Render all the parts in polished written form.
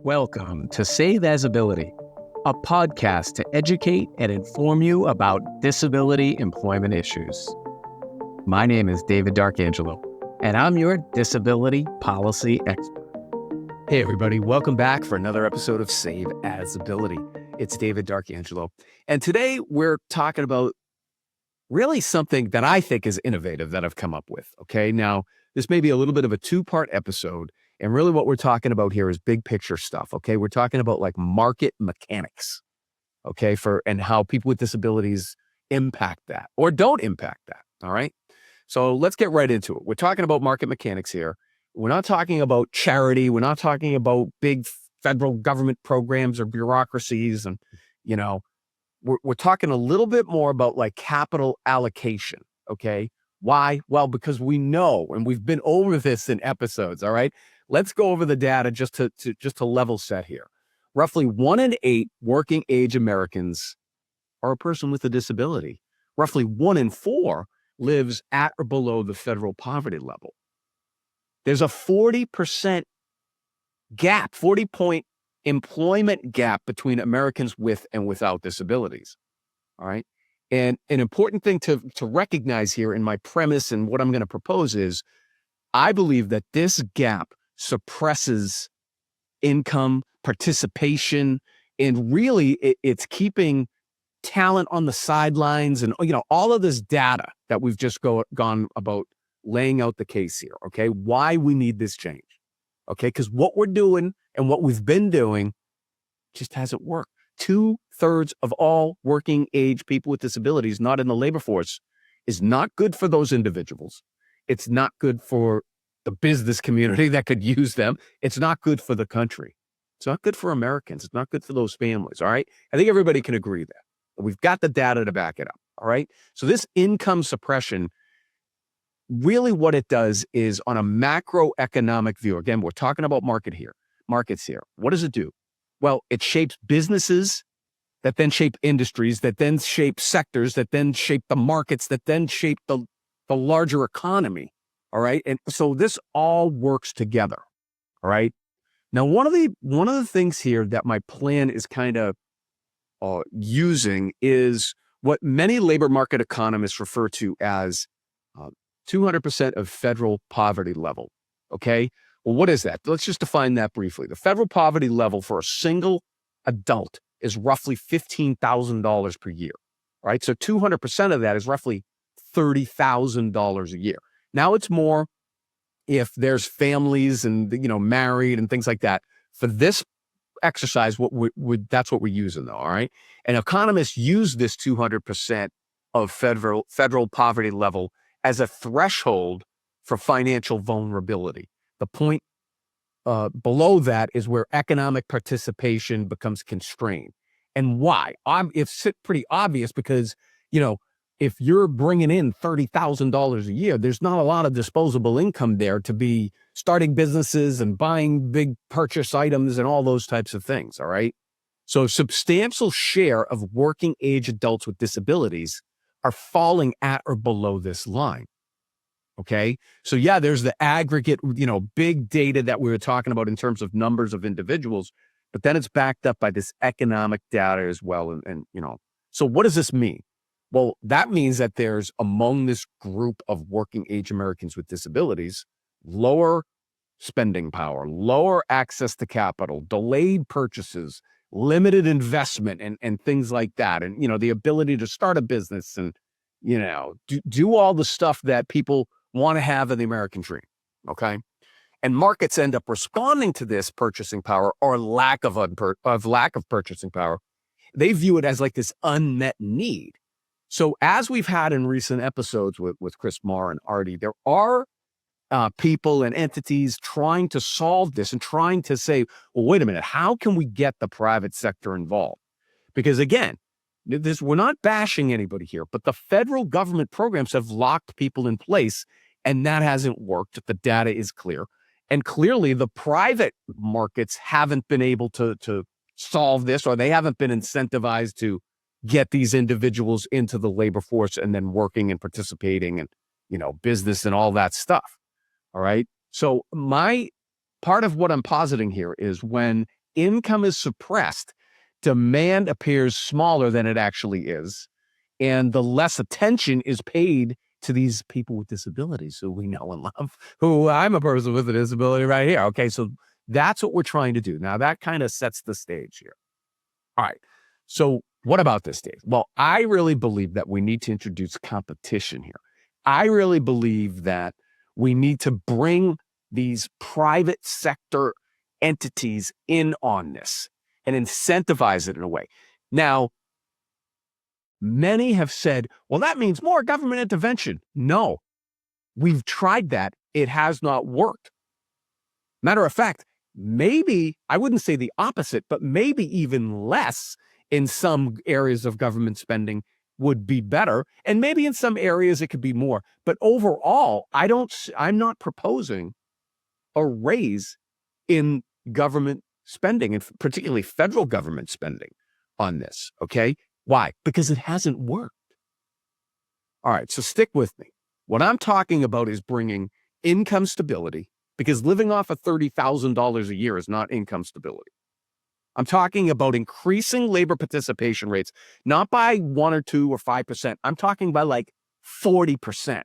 Welcome to Save As Ability, a podcast to educate and inform you about disability employment issues. My name is David D'Arcangelo, and I'm your disability policy expert. Hey everybody, welcome back for another episode of Save As Ability. It's David D'Arcangelo, and today we're talking about really something that I think is innovative that I've come up with, okay? Now, this may be a little bit of a two-part episode, and really what we're talking about here is big picture stuff, okay? We're talking about like market mechanics, okay? And how people with disabilities impact that or don't impact that, all right? So let's get right into it. We're talking about market mechanics here. We're not talking about charity. We're not talking about big federal government programs or bureaucracies. And, we're talking a little bit more about like capital allocation, okay? Why? Well, because we know, and we've been over this in episodes, all right? Let's go over the data just to level set here. Roughly 1 in 8 working age Americans are a person with a disability. Roughly 1 in 4 lives at or below the federal poverty level. There's a 40% gap, 40-point employment gap between Americans with and without disabilities. All right. And an important thing to recognize here in my premise and what I'm going to propose is I believe that this gap suppresses income, participation, and really it's keeping talent on the sidelines and, all of this data that we've just gone about laying out the case here. Okay. Why we need this change. Okay. Because what we're doing and what we've been doing just hasn't worked. 2/3 of all working age people with disabilities not in the labor force is not good for those individuals. It's not good for the business community that could use them. It's not good for the country. It's not good for Americans. It's not good for those families. All right. I think everybody can agree that. We've got the data to back it up. All right. So this income suppression, really what it does is on a macroeconomic view, again, we're talking about markets here. What does it do? Well, it shapes businesses that then shape industries, that then shape sectors, that then shape the markets, that then shape the larger economy. All right. And so this all works together. All right. Now, one of the things here that my plan is kind of using is what many labor market economists refer to as 200% of federal poverty level. Okay. Well, what is that? Let's just define that briefly. The federal poverty level for a single adult is roughly $15,000 per year, right? So 200% of that is roughly $30,000 a year. Now it's more if there's families and, married and things like that. For this exercise, that's what we're using though, all right? And economists use this 200% of federal poverty level as a threshold for financial vulnerability. The point below that is where economic participation becomes constrained. And why? It's pretty obvious because, if you're bringing in $30,000 a year, there's not a lot of disposable income there to be starting businesses and buying big purchase items and all those types of things, all right? So a substantial share of working age adults with disabilities are falling at or below this line. Okay. So yeah, there's the aggregate, big data that we were talking about in terms of numbers of individuals, but then it's backed up by this economic data as well. And so what does this mean? Well, that means that there's among this group of working age Americans with disabilities, lower spending power, lower access to capital, delayed purchases, limited investment and things like that. And, the ability to start a business and, do all the stuff that people want to have in the American dream, okay? And markets end up responding to this purchasing power or lack of purchasing power. They view it as like this unmet need. So as we've had in recent episodes with Chris Marr and Artie, there are people and entities trying to solve this and trying to say, well, wait a minute, how can we get the private sector involved? Because again, we're not bashing anybody here, but the federal government programs have locked people in place and that hasn't worked. The data is clear. And clearly the private markets haven't been able to solve this, or they haven't been incentivized to get these individuals into the labor force and then working and participating and, business and all that stuff. All right. So part of what I'm positing here is when income is suppressed, demand appears smaller than it actually is, and the less attention is paid to these people with disabilities who we know and love, who I'm a person with a disability right here. Okay, so that's what we're trying to do. Now, that kind of sets the stage here. All right, so what about this, Dave? Well, I really believe that we need to introduce competition here. I really believe that we need to bring these private sector entities in on this and incentivize it in a way. Now, many have said, well, that means more government intervention. No, we've tried that. It has not worked. Matter of fact, maybe, I wouldn't say the opposite, but maybe even less in some areas of government spending would be better. And maybe in some areas it could be more. But overall, I'm not proposing a raise in government spending, and particularly federal government spending on this. Okay. Why? Because it hasn't worked. All right. So stick with me. What I'm talking about is bringing income stability, because living off of $30,000 a year is not income stability. I'm talking about increasing labor participation rates, not by 1 or 2 or 5%. I'm talking by like 40%.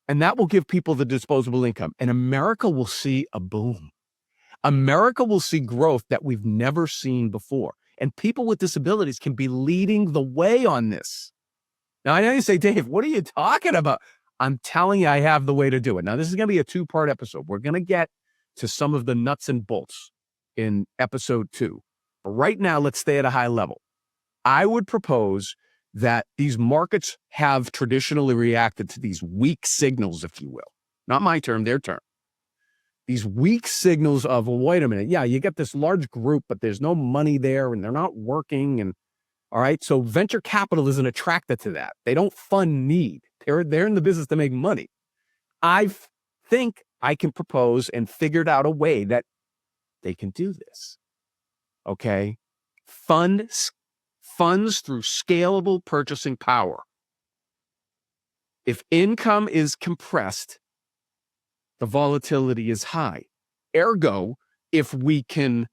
And that will give people the disposable income. And America will see a boom. America will see growth that we've never seen before. And people with disabilities can be leading the way on this. Now, I know you say, Dave, what are you talking about? I'm telling you, I have the way to do it. Now, this is going to be a 2-part episode. We're going to get to some of the nuts and bolts in episode 2. But right now, let's stay at a high level. I would propose that these markets have traditionally reacted to these weak signals, if you will. Not my term, their term. These weak signals of, well, wait a minute. Yeah, you get this large group, but there's no money there and they're not working. And all right, so venture capital isn't attracted to that. They don't fund need. They're in the business to make money. I think I can propose and figured out a way that they can do this. Okay, funds through scalable purchasing power. If income is compressed, the volatility is high. Ergo, if we can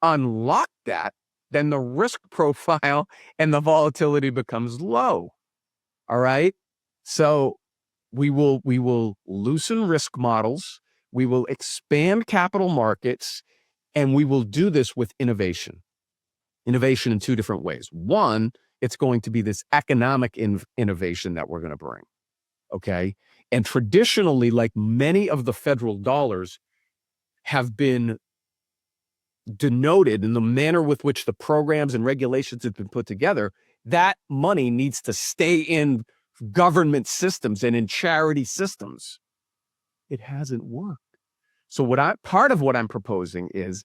unlock that, then the risk profile and the volatility becomes low. All right. So we will loosen risk models. We will expand capital markets, and we will do this with innovation. Innovation in 2 different ways. One, it's going to be this economic innovation that we're going to bring. Okay. And traditionally, like many of the federal dollars have been denoted in the manner with which the programs and regulations have been put together, that money needs to stay in government systems and in charity systems. It hasn't worked. So part of what I'm proposing is,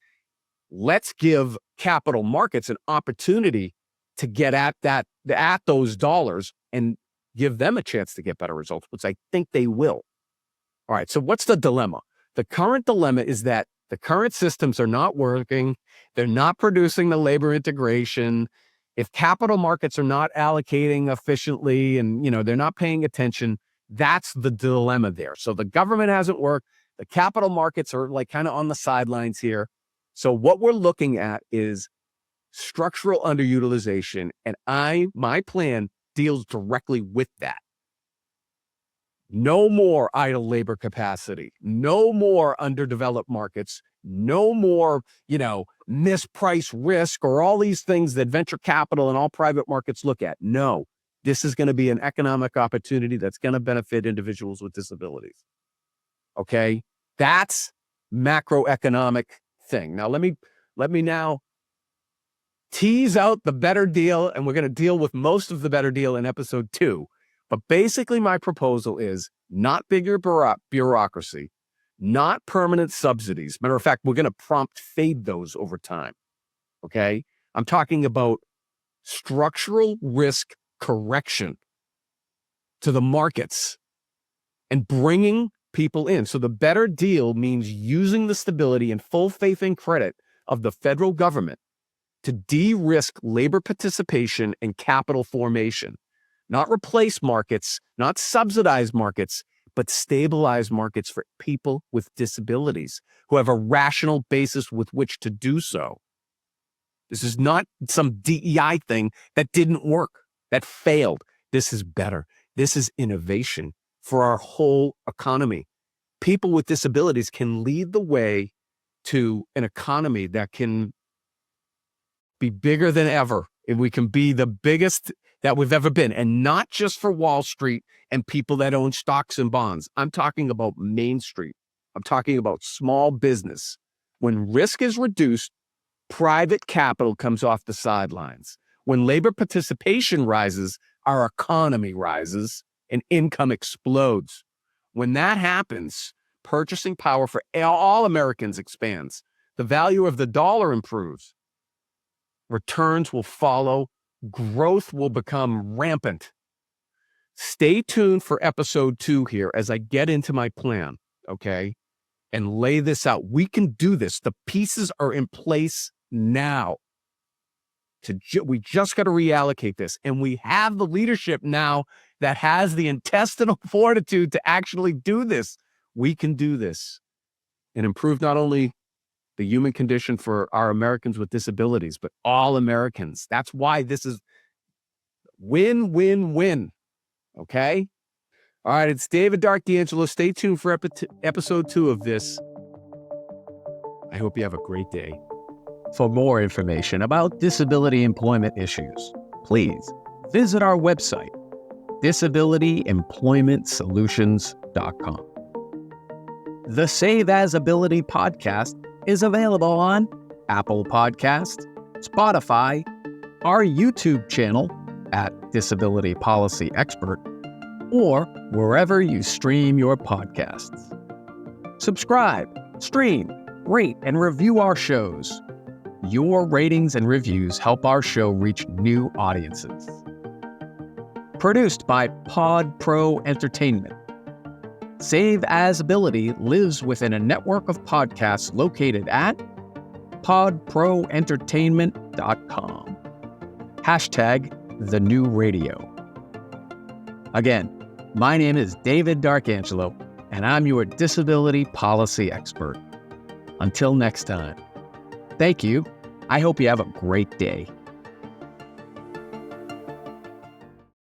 let's give capital markets an opportunity to get at those dollars and give them a chance to get better results, which I think they will. All right, so what's the dilemma? The current dilemma is that the current systems are not working. They're not producing the labor integration. If capital markets are not allocating efficiently and, they're not paying attention, that's the dilemma there. So the government hasn't worked. The capital markets are like kind of on the sidelines here. So what we're looking at is structural underutilization. And my plan deals directly with that. No more idle labor capacity, no more underdeveloped markets, no more, mispriced risk or all these things that venture capital and all private markets look at. No, this is going to be an economic opportunity that's going to benefit individuals with disabilities. Okay, that's macroeconomic thing. Now, let me now tease out the better deal, and we're going to deal with most of the better deal in episode 2. But basically, my proposal is not bigger bureaucracy, not permanent subsidies. Matter of fact, we're going to prompt fade those over time. Okay? I'm talking about structural risk correction to the markets and bringing people in. So the better deal means using the stability and full faith and credit of the federal government to de-risk labor participation and capital formation. Not replace markets, not subsidize markets, but stabilize markets for people with disabilities who have a rational basis with which to do so. This is not some DEI thing that didn't work, that failed. This is better. This is innovation for our whole economy. People with disabilities can lead the way to an economy that can be bigger than ever. If we can be the biggest that we've ever been, and not just for Wall Street and people that own stocks and bonds. I'm talking about Main Street. I'm talking about small business. When risk is reduced, private capital comes off the sidelines. When labor participation rises, our economy rises and income explodes. When that happens, purchasing power for all Americans expands. The value of the dollar improves. Returns will follow. Growth will become rampant. Stay tuned for episode 2 here as I get into my plan, okay, and lay this out. We can do this. The pieces are in place now. We just got to reallocate this. And we have the leadership now that has the intestinal fortitude to actually do this. We can do this and improve not only the human condition for our Americans with disabilities, but all Americans. That's why this is win, win, win. Okay? All right, it's David D'Angelo. Stay tuned for episode 2 of this. I hope you have a great day. For more information about disability employment issues, please visit our website, disabilityemploymentsolutions.com. The Save As Ability podcast is available on Apple Podcasts, Spotify, our YouTube channel at Disability Policy Expert, or wherever you stream your podcasts. Subscribe, stream, rate, and review our shows. Your ratings and reviews help our show reach new audiences. Produced by Pod Pro Entertainment. Save As Ability lives within a network of podcasts located at podproentertainment.com. #TheNewRadio. Again, my name is David D'Angelo, and I'm your disability policy expert. Until next time, thank you. I hope you have a great day.